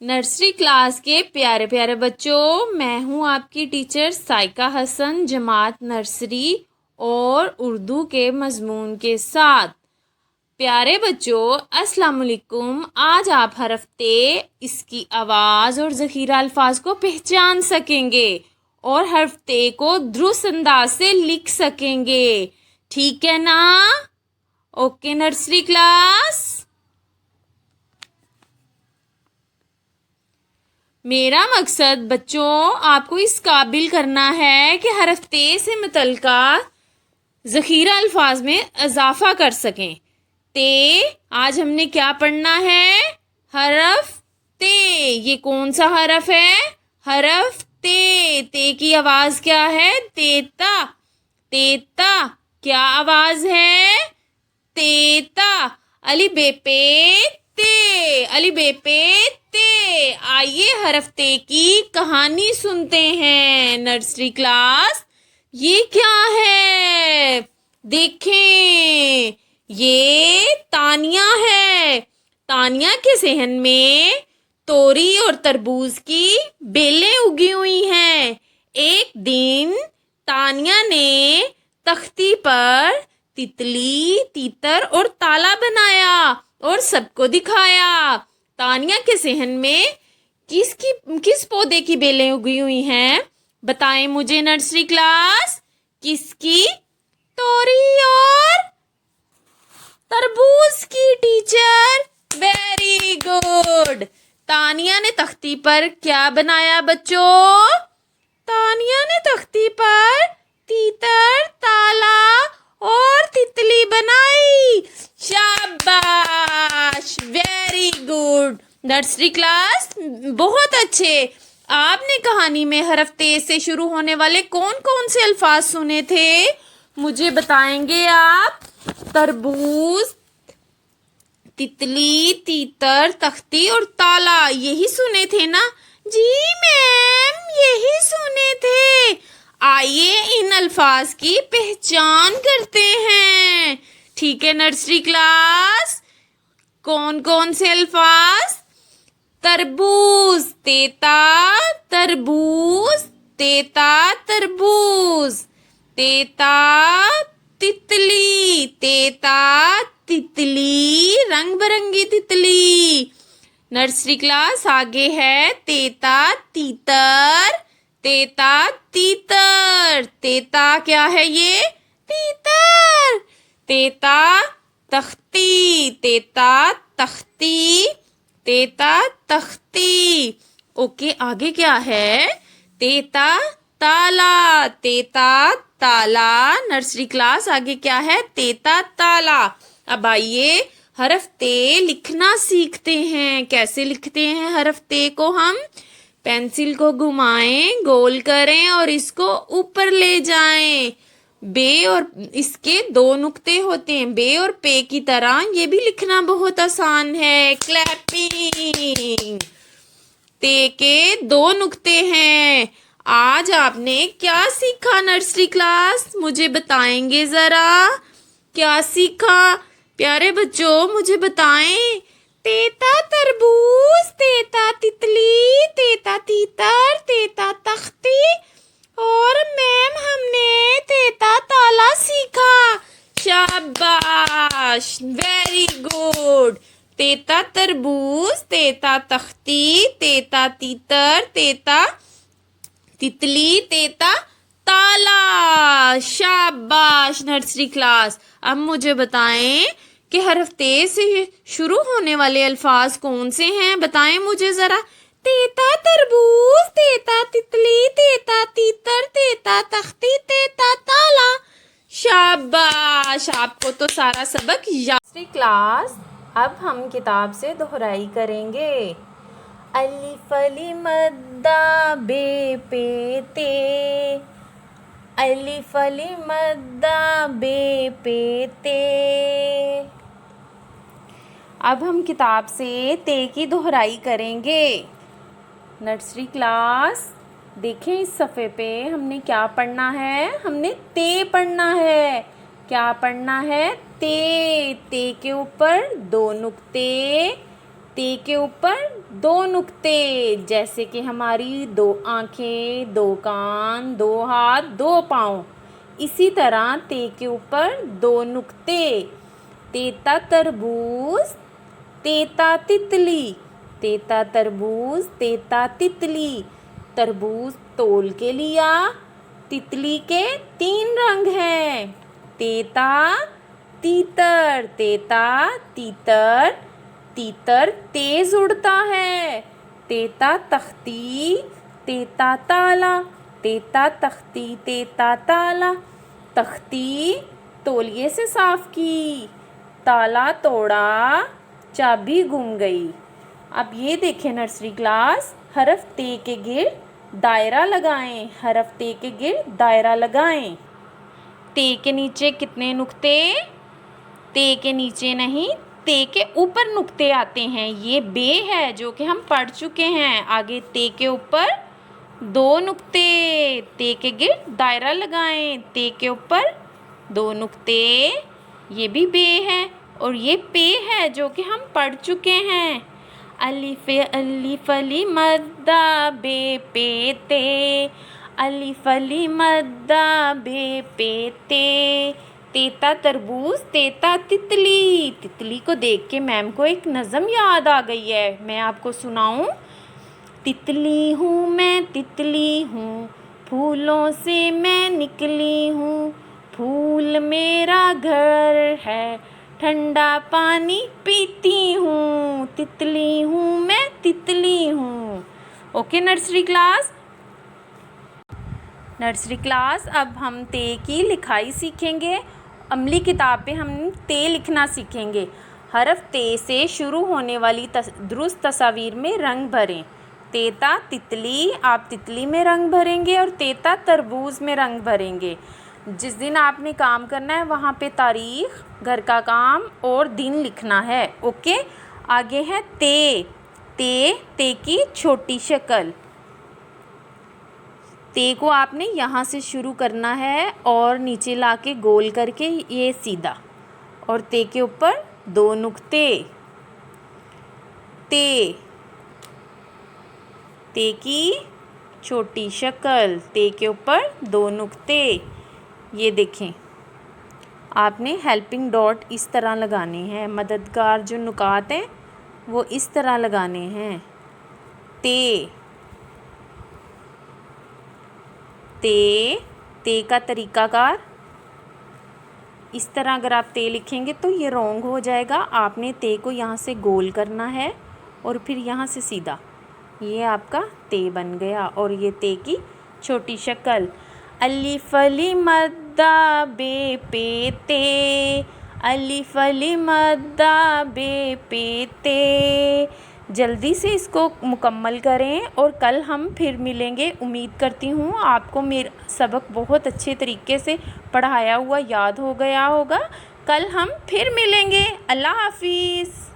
Nursery class के प्यारे प्यारे बच्चों, मैं हूँ आपकी टीचर साइका हसन, जमात नर्सरी और उर्दू के मजमून के साथ। प्यारे बच्चों, अस्सलाम वालेकुम। आज आप हरफ ते, इसकी आवाज़ और ज़ख़ीरा अल्फाज को पहचान सकेंगे और हरफ ते को दुरुस्त अंदाज से लिख सकेंगे। ठीक है ना? Okay nursery class. मेरा मकसद बच्चों आपको इस काबिल करना है कि हरफ ते से मुतल्लिका ज़ख़ीरा अल्फाज में इजाफ़ा कर सकें। ते आज हमने क्या पढ़ना है? हरफ ते। ये कौन सा हरफ है? हरफ ते। ते की आवाज़ क्या है? तेता। तेता क्या आवाज़ है? तेता। अली बे पे ते, अली बे पे ते। आइए हरफ ते की कहानी सुनते हैं नर्सरी क्लास। ये क्या है? देखें, ये तानिया है। तानिया के सहन में तोरी और तरबूज की बेलें उगी हुई हैं। एक दिन तानिया ने तख्ती पर तितली, तीतर और ताला बनाया और सबको दिखाया। तानिया के सहन में किस पौधे की बेलें उगी हुई हैं? बताएं मुझे नर्सरी क्लास। किसकी? तोरी और तरबूज की टीचर। Very good. तानिया ने तख्ती पर क्या बनाया बच्चों? तानिया ने तख्ती पर तीतर, ताला और तितली बनाई। शाबाश, वेरी गुड नर्सरी क्लास, बहुत अच्छे। आपने कहानी में हरफ ते से शुरू होने वाले कौन कौन से अल्फाज सुने थे? मुझे बताएंगे आप? तरबूज, तितली, तीतर, तख्ती और ताला, यही सुने थे ना? जी मैम, यही सुने थे। आइए इन अल्फाज की पहचान करते हैं। ठीक है नर्सरी क्लास। कौन कौन से अल्फाज? तरबूज, तेता, तरबूज, तेता, तरबूज, तेता, तितली, तेता, तितली, रंग बिरंगी तितली। नर्सरी क्लास आगे है तेता, तीतर, तेता, तीतर। तेता क्या है ये? तीतर। तेता, तख्ती, तेता, तख्ती, तेता, तख्ती। ओके, आगे क्या है? तेता, ताला, तेता, ताला। नर्सरी क्लास आगे क्या है? तेता, ताला। अब आइए हरफ ते लिखना सीखते हैं। कैसे लिखते हैं हरफ ते को हम? पेंसिल को घुमाएं, गोल करें और इसको ऊपर ले जाएं। बे और इसके दो नुक्ते होते हैं, बे और पे की तरह। ये भी लिखना बहुत आसान है। क्लैपिंग। ते के दो नुक्ते हैं। आज आपने क्या सीखा नर्सरी क्लास? मुझे बताएंगे जरा, क्या सीखा? प्यारे बच्चों मुझे बताएं। तेता तरबूज, तेता तितली, तेता तीतर, तेता तख्ती और मैम हमने तेता ताला सीखा। शाबाश, वेरी गुड। तेता तरबूज, तेता तख्ती, तेता तीतर, तेता तितली, तेता ताला। शाबाश नर्सरी क्लास। अब मुझे बताएं कि हरफ ते से शुरू होने वाले अल्फाज कौन से हैं? बताएं मुझे जरा। तेता तरबूज, तेता तितली, तेता तीतर, तेता तख्ती, तेता ताला। शाबाश, आपको तो सारा सबक याद। क्लास, अब हम किताब से दोहराई करेंगे। अलिफ मद्दा बे पे ते, अलिफ मद्दा बे पे ते। अब हम किताब से ते की दोहराई करेंगे। नर्सरी क्लास, देखें इस सफ़े पे हमने क्या पढ़ना है? हमने ते पढ़ना है। क्या पढ़ना है? ते। ते के ऊपर दो नुक्ते, ते के ऊपर दो नुक्ते, जैसे कि हमारी दो आंखें, दो कान, दो हाथ, दो पाँव। इसी तरह ते के ऊपर दो नुक्ते। तेता तरबूज, तेता तितली। तेता तरबूज, तेता तितली। तरबूज तोल के लिया, तितली के 3 रंग हैं। तेता तीतर, तेता तीतर। तीतर तेज उड़ता है। तेता तख्ती, तेता ताला। तेता तख्ती, तेता ताला। तख्ती तौलिए से साफ की, ताला तोड़ा, चाबी गुम गई। अब ये देखें नर्सरी क्लास, हरफ ते के गिर्द दायरा लगाएं। हरफ ते के गिर्द दायरा लगाएं। ते के नीचे कितने नुक्ते? ते के नीचे नहीं, ते के ऊपर नुक्ते आते हैं। ये बे है जो कि हम पढ़ चुके हैं। आगे ते के ऊपर दो नुक्ते। ते के गिर्द दायरा लगाएं। ते के ऊपर दो नुक्ते। ये भी बे है और ये पे है जो कि हम पढ़ चुके हैं। अलिफ अलिफ अली मद्दा बे पे ते। अलिफ अली मद्दा बे पे ते। तेता तरबूज, तेता तितली। तितली को देख के मैम को एक नज़म याद आ गई है, मैं आपको सुनाऊं। तितली हूँ मैं, तितली हूँ, फूलों से मैं निकली हूँ। फूल मेरा घर है, ठंडा पानी पीती हूँ। तितली हूँ मैं, तितली हूँ। Okay nursery class. Nursery class, अब हम ते की लिखाई सीखेंगे। अमली किताब पे हम ते लिखना सीखेंगे। हरफ ते से शुरू होने वाली दुरुस्त तस्वीर में रंग भरें। तेता तितली, आप तितली में रंग भरेंगे और तेता तरबूज में रंग भरेंगे। जिस दिन आपने काम करना है वहाँ पे तारीख, घर का काम और दिन लिखना है। ओके, आगे है ते। ते की छोटी शक्ल। ते को आपने यहाँ से शुरू करना है और नीचे लाके गोल करके ये सीधा, और ते के ऊपर दो नुक्ते। ते की छोटी शक्ल, ते के ऊपर दो नुक्ते। ये देखें, आपने हेल्पिंग डॉट इस तरह लगाने हैं, मददगार जो नुकात हैं वो इस तरह लगाने हैं। ते का तरीकाकार इस तरह, अगर आप ते लिखेंगे तो ये रॉन्ग हो जाएगा। आपने ते को यहाँ से गोल करना है और फिर यहाँ से सीधा। ये आपका ते बन गया। और ये ते की छोटी शक्ल। अलिफ अली मद्दा बे पे ते। अलिफ अली मद्दा बे पे ते। जल्दी से इसको मुकम्मल करें और कल हम फिर मिलेंगे। उम्मीद करती हूँ आपको मेरा सबक बहुत अच्छे तरीके से पढ़ाया हुआ याद हो गया होगा। कल हम फिर मिलेंगे। अल्लाह हाफिज़।